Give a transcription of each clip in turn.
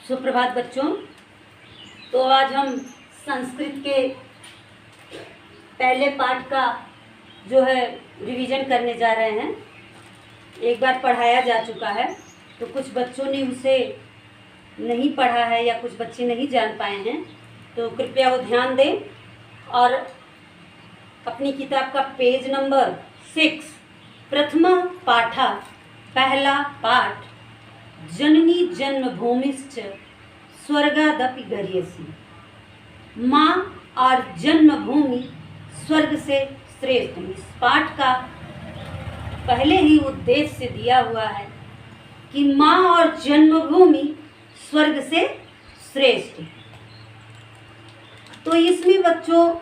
सुप्रभात बच्चों। तो आज हम संस्कृत के पहले पाठ का जो है रिवीजन करने जा रहे हैं। एक बार पढ़ाया जा चुका है, तो कुछ बच्चों ने उसे नहीं पढ़ा है या कुछ बच्चे नहीं जान पाए हैं, तो कृपया वो ध्यान दें और अपनी किताब का पेज नंबर 6 प्रथमा पाठा पहला पाठ जननी जन्मभूमिश्च स्वर्गादपि गरीयसी। माँ और जन्मभूमि स्वर्ग से श्रेष्ठ। इस पाठ का पहले ही उद्देश्य दिया हुआ है कि माँ और जन्मभूमि स्वर्ग से श्रेष्ठ है। तो इसमें बच्चों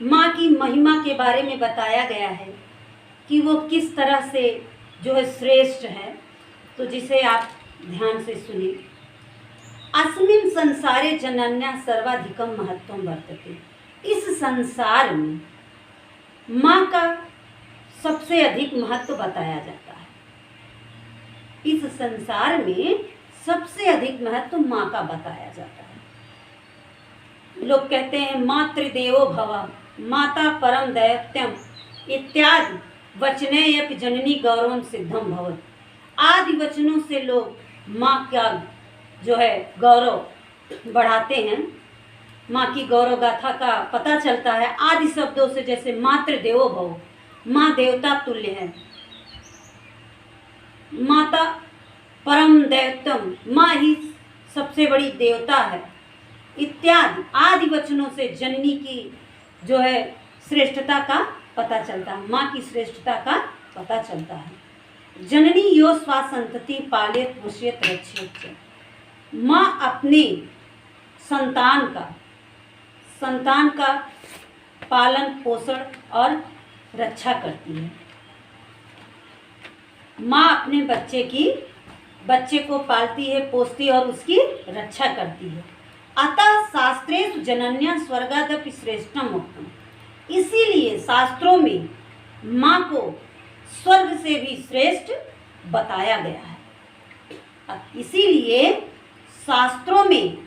माँ की महिमा के बारे में बताया गया है कि वो किस तरह से जो है श्रेष्ठ है। तो जिसे आप ध्यान से सुनिए। अस्मिन् संसारे जनन्या सर्वाधिकम महत्वम वर्तते। इस संसार में माँ का सबसे अधिक महत्व बताया जाता है। इस संसार में सबसे अधिक महत्व माँ का बताया जाता है। लोग कहते हैं मातृदेवो भव, माता परम दैवत्यम इत्यादि वचने अपि जननी गौरवम सिद्धम भवति। आदि वचनों से लोग माँ का जो है गौरव बढ़ाते हैं। माँ की गौरव गाथा का पता चलता है आदि शब्दों से, जैसे मातृ देवो भव, माँ देवता तुल्य है। माता परम दैवतम, माँ ही सबसे बड़ी देवता है। इत्यादि आदि वचनों से जननी की जो है श्रेष्ठता का पता चलता है, माँ की श्रेष्ठता का पता चलता है। जननी यो स्वासंतति पालयत पोषयत रक्षयत। माँ अपने संतान का पालन पोषण और रक्षा करती है। माँ अपने बच्चे को पालती है, पोषती है और उसकी रक्षा करती है। अतः शास्त्रेषु जनन्या स्वर्गादपि श्रेष्ठम उक्तम। इसीलिए शास्त्रों में माँ को स्वर्ग से भी श्रेष्ठ बताया गया है। इसीलिए शास्त्रों में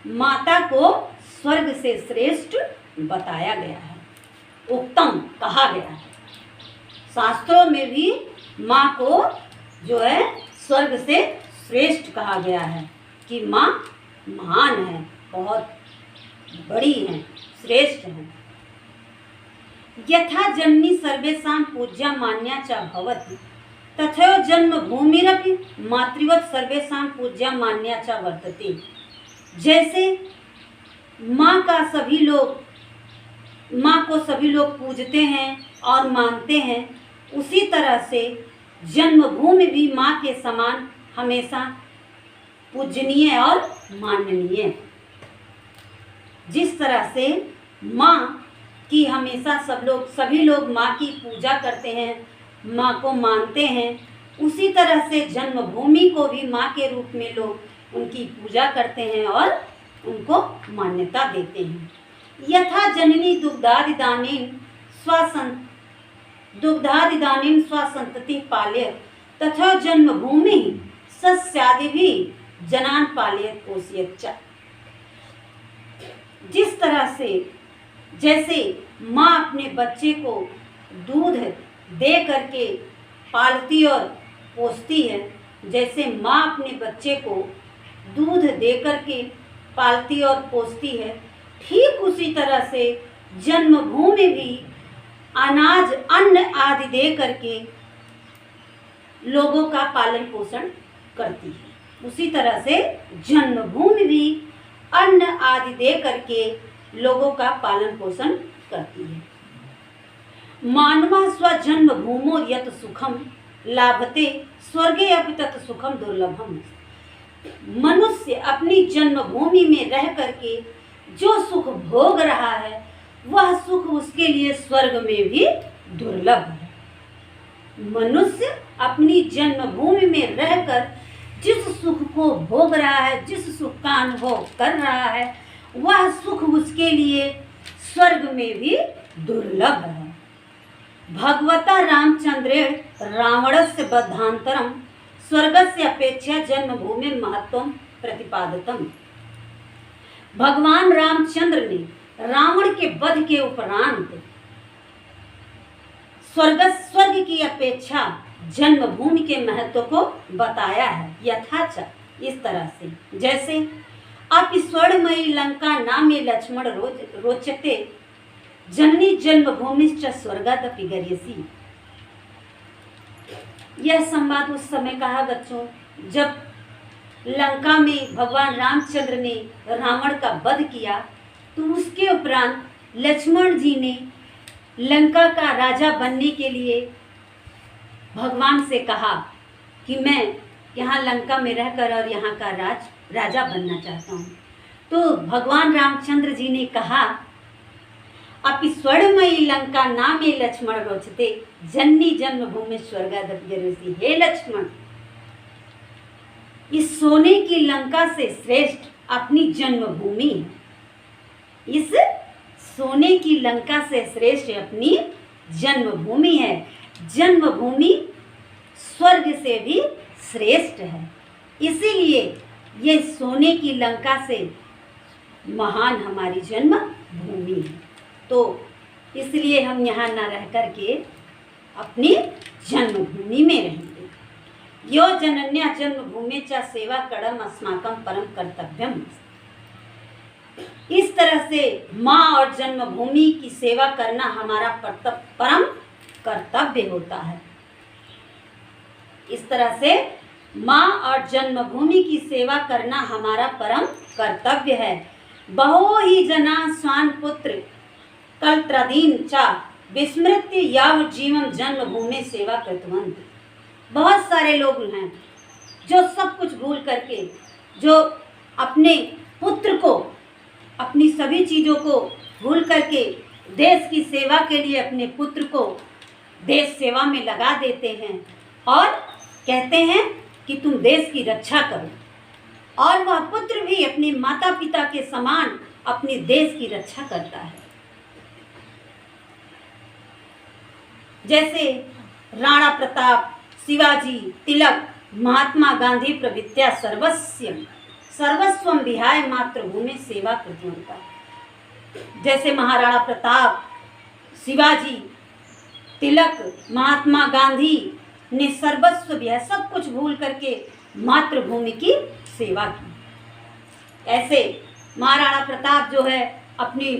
माता को स्वर्ग से श्रेष्ठ बताया गया है, उत्तम कहा गया है। शास्त्रों में भी माँ को जो है स्वर्ग से श्रेष्ठ कहा गया है कि माँ महान है, बहुत बड़ी है, श्रेष्ठ है। यथा जननी सर्वेषां पूज्या मान्या च भवति तथैव जन्मभूमिरपि मातृवत् सर्वेषां पूज्या मान्या च वर्तते। जैसे माँ को सभी लोग पूजते हैं और मानते हैं, उसी तरह से जन्मभूमि भी माँ के समान हमेशा पूजनीय और माननीय। जिस तरह से माँ कि हमेशा सभी लोग माँ की पूजा करते हैं, माँ को मानते हैं, उसी तरह से जन्मभूमि को भी माँ के रूप में लोग उनकी पूजा करते हैं और उनको मान्यता देते हैं। यथा जननी दुग्धादिदानीं स्वसंतति पालयत तथा जन्मभूमि सस्यादि भी जनान पालयत पोषयत च। जिस तरह से जैसे माँ अपने बच्चे को दूध दे करके पालती और पोसती है, जैसे माँ अपने बच्चे को दूध दे करके पालती और पोसती है, ठीक उसी तरह से जन्मभूमि भी अनाज अन्न आदि दे करके लोगों का पालन पोषण करती है। उसी तरह से जन्मभूमि भी अन्न आदि दे करके लोगों का पालन पोषण करती है। मानवा स्वजन्म भूमो यत सुखम लाभते स्वर्गे अपि तत् सुखम दुर्लभम। मनुष्य अपनी जन्मभूमि में रह करके जो सुख भोग रहा है, वह सुख उसके लिए स्वर्ग में भी दुर्लभ है। मनुष्य अपनी जन्मभूमि में रहकर जिस सुख को भोग रहा है, जिस सुख का अनुभव कर रहा है, वह सुख उसके लिए स्वर्ग में भी दुर्लभ है। भगवता रामचंद्रेण रावणस्य बद्धांतरम स्वर्गस्य अपेक्षा जन्मभूमि महत्वम प्रतिपादितम। भगवान रामचंद्र ने रावण के वध के उपरांत स्वर्ग की अपेक्षा जन्मभूमि के महत्व को बताया है। यथाच इस तरह से, जैसे आप स्वर्णमयी लंका नामे लक्ष्मण रोचते जननी जन्मभूमिश्च स्वर्गादपि गरीयसी। यह संवाद उस समय कहा बच्चों, जब लंका में भगवान रामचंद्र ने रावण का वध किया, तो उसके उपरांत लक्ष्मण जी ने लंका का राजा बनने के लिए भगवान से कहा कि मैं यहाँ लंका में रहकर और यहाँ का राजा बनना चाहता हूँ। तो भगवान रामचंद्र जी ने कहा, आप स्वर्णमयी लंका नामे लक्ष्मण रोचते जननी जन्मभूमि स्वर्गादपि गरीयसी। हे लक्ष्मण, इस सोने की लंका से श्रेष्ठ अपनी जन्मभूमि है। इस सोने की लंका से श्रेष्ठ अपनी जन्मभूमि है। जन्मभूमि स्वर्ग से भी श्रेष्ठ है, इसीलिए ये सोने की लंका से महान हमारी जन्मभूमि है। तो इसलिए हम यहाँ न रह करके अपनी जन्मभूमि में रहेंगे। यो जनन्या जन्मभूमि च सेवा कड़म अस्माकं परम कर्तव्यम। इस तरह से माँ और जन्मभूमि की सेवा करना हमारा परम कर्तव्य होता है। इस तरह से माँ और जन्मभूमि की सेवा करना हमारा परम कर्तव्य है। बहो ही जना स्वान पुत्र कलत्रदीन चा विस्मृत्य याव जीवम जन्मभूमि सेवा कृतवंत। बहुत सारे लोग हैं जो सब कुछ भूल करके, जो अपने पुत्र को, अपनी सभी चीज़ों को भूल करके देश की सेवा के लिए अपने पुत्र को देश सेवा में लगा देते हैं और कहते हैं कि तुम देश की रक्षा करो, और वह पुत्र भी अपने माता पिता के समान अपने देश की रक्षा करता है। जैसे राणा प्रताप, शिवाजी, तिलक, महात्मा गांधी प्रभृत्या सर्वस्वम विहाय मातृभूमि सेवा कृतवंता। जैसे महाराणा प्रताप, शिवाजी, तिलक, महात्मा गांधी ने सर्वस्व विहाय, सब कुछ भूल करके मातृभूमि की सेवा की। ऐसे महाराणा प्रताप जो है अपनी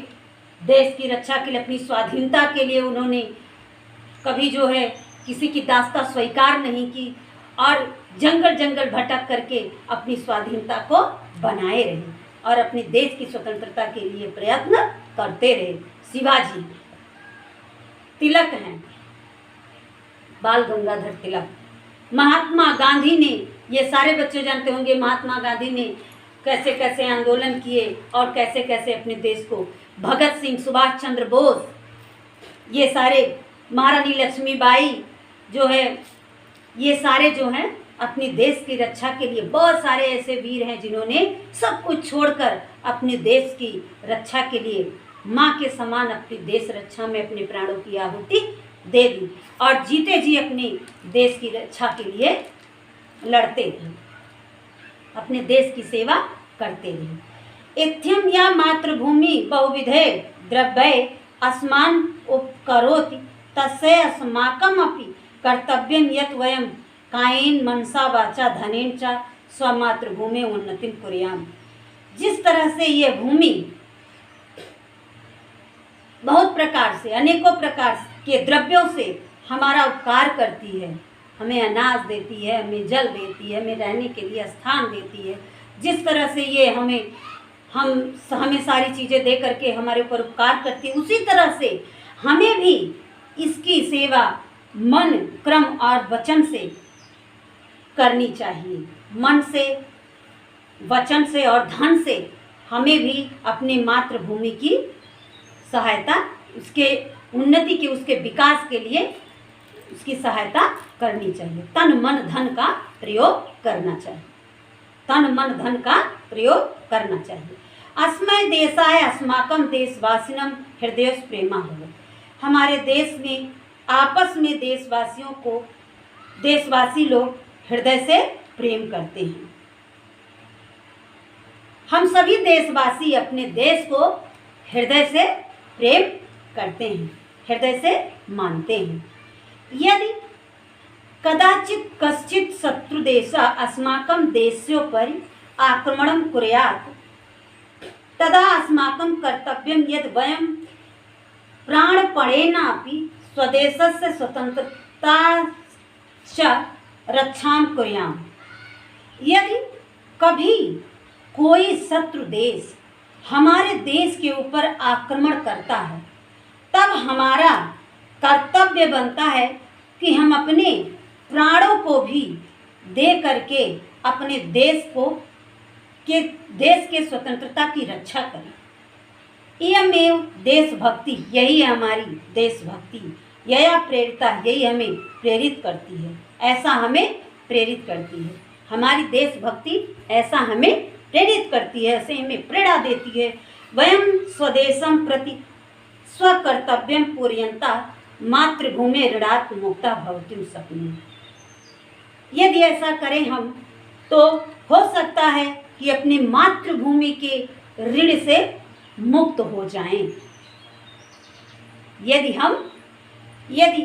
देश की रक्षा के लिए, अपनी स्वाधीनता के लिए उन्होंने कभी जो है किसी की दास्ता स्वीकार नहीं की और जंगल जंगल भटक करके अपनी स्वाधीनता को बनाए रहे और अपने देश की स्वतंत्रता के लिए प्रयत्न करते रहे। शिवाजी, तिलक हैं, बाल गंगाधर तिलक। महात्मा गांधी ने, ये सारे बच्चे जानते होंगे महात्मा गांधी ने कैसे कैसे आंदोलन किए और कैसे कैसे अपने देश को, भगत सिंह, सुभाष चंद्र बोस, ये सारे, महारानी लक्ष्मीबाई जो है, ये सारे जो हैं अपने देश की रक्षा के लिए, बहुत सारे ऐसे वीर हैं जिन्होंने सब कुछ छोड़कर अपने देश की रक्षा के लिए माँ के समान अपनी देश रक्षा में अपने प्राणों की आहुति दे दी और जीते जी अपने देश की रक्षा के लिए लड़ते रहे, अपने देश की सेवा करते रहे। इत्थम या मातृभूमि बहुविधे द्रव्य अस्मान उपकरोति तस्य अस्माकम अपि कर्तव्यम यत् वयम कायेन मनसा वाचा धनेन च स्वमातृभूमि उन्नतिं कुर्याम। जिस तरह से ये भूमि बहुत प्रकार से, अनेकों प्रकार के द्रव्यों से हमारा उपकार करती है, हमें अनाज देती है, हमें जल देती है, हमें रहने के लिए स्थान देती है, जिस तरह से ये हमें सारी चीज़ें दे करके हमारे ऊपर उपकार करती है, उसी तरह से हमें भी इसकी सेवा मन, क्रम और वचन से करनी चाहिए। मन से, वचन से और धन से हमें भी अपनी मातृभूमि की सहायता, उसके उन्नति के, उसके विकास के लिए उसकी सहायता करनी चाहिए। तन मन धन का प्रयोग करना चाहिए, तन मन धन का प्रयोग करना चाहिए। अस्मै देशाय अस्माकं देशवासिनम हृदय प्रेमा हो। हमारे देश में आपस में देशवासियों को, देशवासी लोग हृदय से प्रेम करते हैं। हम सभी देशवासी अपने देश को हृदय से प्रेम करते हैं, हृदय से मानते हैं। यदि कदाचित कश्चित् शत्रुदेशः अस्माकं देशोपरि आक्रमणं कुर्यात् तदा अस्माकं कर्तव्यं यद् वयं प्राणपणेनापि स्वदेशस्य स्वतंत्रताश्च रक्षां कुर्याम। यदि कभी कोई शत्रु देश हमारे देश के ऊपर आक्रमण करता है तब हमारा कर्तव्य बनता है कि हम अपने प्राणों को भी दे करके अपने देश के स्वतंत्रता की रक्षा करें। इयमेव देशभक्ति, यही है हमारी देशभक्ति। यया प्रेरिता, यही हमें प्रेरित करती है, ऐसा हमें प्रेरित करती है। हमारी देशभक्ति ऐसा हमें प्रेरित करती है, ऐसे हमें प्रेरणा देती है। वयं स्वदेशं प्रति स्वकर्तव्यं पूरयन्तः मातृभूमि ऋणात् मुक्ता भवितुं शक्नुमः। यदि ऐसा करें हम तो हो सकता है कि अपनी मातृभूमि के ऋण से मुक्त हो जाएं। यदि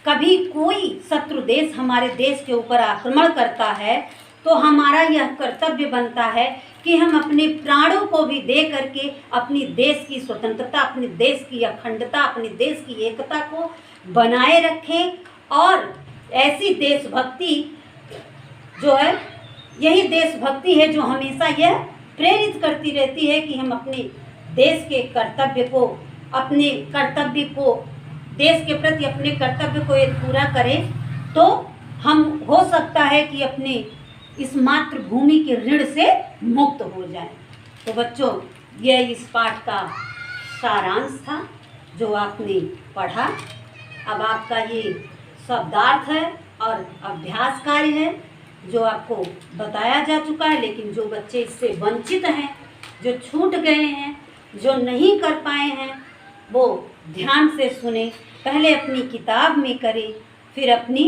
कभी कोई शत्रु देश हमारे देश के ऊपर आक्रमण करता है तो हमारा यह कर्तव्य बनता है कि हम अपने प्राणों को भी दे करके अपनी देश की स्वतंत्रता, अपने देश की अखंडता, अपने देश की एकता को बनाए रखें। और ऐसी देशभक्ति जो है, यही देशभक्ति है जो हमेशा यह प्रेरित करती रहती है कि हम अपने देश के कर्तव्य को, देश के प्रति अपने कर्तव्य को यदि पूरा करें तो हम हो सकता है कि अपने इस मातृभूमि के ऋण से मुक्त हो जाएं। तो बच्चों, यह इस पाठ का सारांश था जो आपने पढ़ा। अब आपका ये शब्दार्थ है और अभ्यास कार्य है जो आपको बताया जा चुका है, लेकिन जो बच्चे इससे वंचित हैं, जो छूट गए हैं, जो नहीं कर पाए हैं, वो ध्यान से सुने। पहले अपनी किताब में करें, फिर अपनी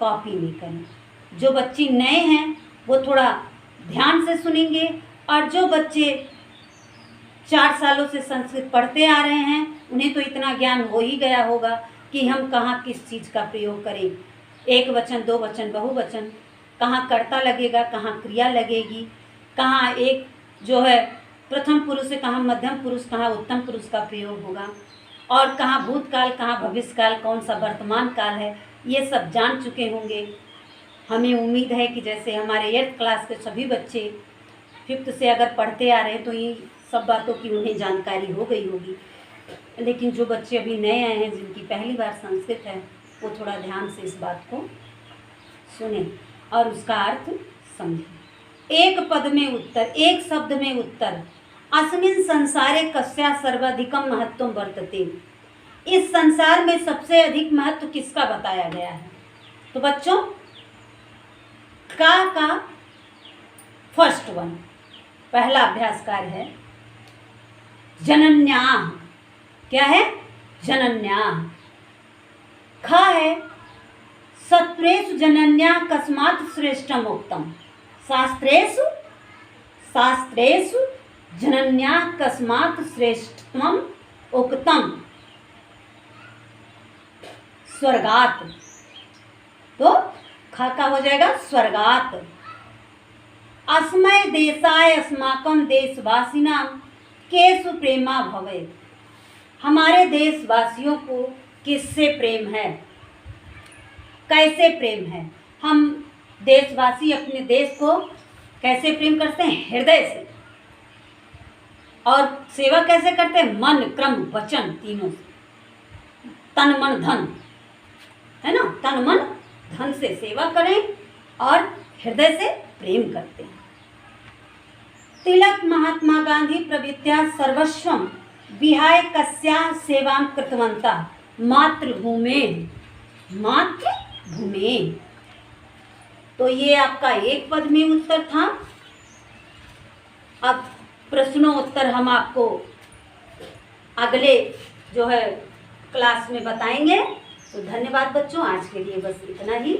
कॉपी में करें। जो बच्चे नए हैं वो थोड़ा ध्यान से सुनेंगे, और जो बच्चे 4 सालों से संस्कृत पढ़ते आ रहे हैं उन्हें तो इतना ज्ञान हो ही गया होगा कि हम कहाँ किस चीज़ का प्रयोग करें, एक वचन, दो वचन, बहुवचन, कहाँ कर्ता लगेगा, कहाँ क्रिया लगेगी, कहाँ एक जो है प्रथम पुरुष से कहाँ मध्यम पुरुष, कहाँ उत्तम पुरुष का प्रयोग होगा, और कहाँ भूतकाल, कहाँ भविष्यकाल, कौन सा वर्तमान काल है, ये सब जान चुके होंगे। हमें उम्मीद है कि जैसे हमारे 8th क्लास के सभी बच्चे 5th से अगर पढ़ते आ रहे हैं तो ये सब बातों की उन्हें जानकारी हो गई होगी। लेकिन जो बच्चे अभी नए आए हैं, जिनकी पहली बार संस्कृत है, वो थोड़ा ध्यान से इस बात को सुने और उसका अर्थ समझें। एक शब्द में उत्तर अस्मिन् संसारे कस्या सर्वाधिकं महत्वं वर्तते। इस संसार में सबसे अधिक महत्व किसका बताया गया है? तो बच्चों, का फर्स्ट वन, पहला अभ्यास कार्य है जनन्याः। क्या है? जनन्याः। ख है सत्रेषु जनन्याः कस्मात् श्रेष्ठम् उक्तम्। शास्त्रेषु जनन्याः कस्मात् श्रेष्ठम् उक्तम्। स्वर्गात्। तो खा का हो जाएगा स्वर्गात्। अस्मै देशाय अस्माकं देशवासिनां केषु प्रेमा भवेत्। हमारे देशवासियों को किससे प्रेम है, कैसे प्रेम है? हम देशवासी अपने देश को कैसे प्रेम करते हैं? हृदय से। और सेवा कैसे करते हैं? मन, क्रम, वचन, तीनों से। तन मन धन, है ना? तन मन धन से सेवा करें और हृदय से प्रेम करते हैं। तिलक महात्मा गांधी प्रभृत्या सर्वस्वं विहाय कस्याः सेवां कृतवन्तः। मातृभूमेः। तो ये आपका एक पद में उत्तर था। अब प्रश्नोत्तर हम आपको अगले जो है क्लास में बताएंगे। तो धन्यवाद बच्चों, आज के लिए बस इतना ही।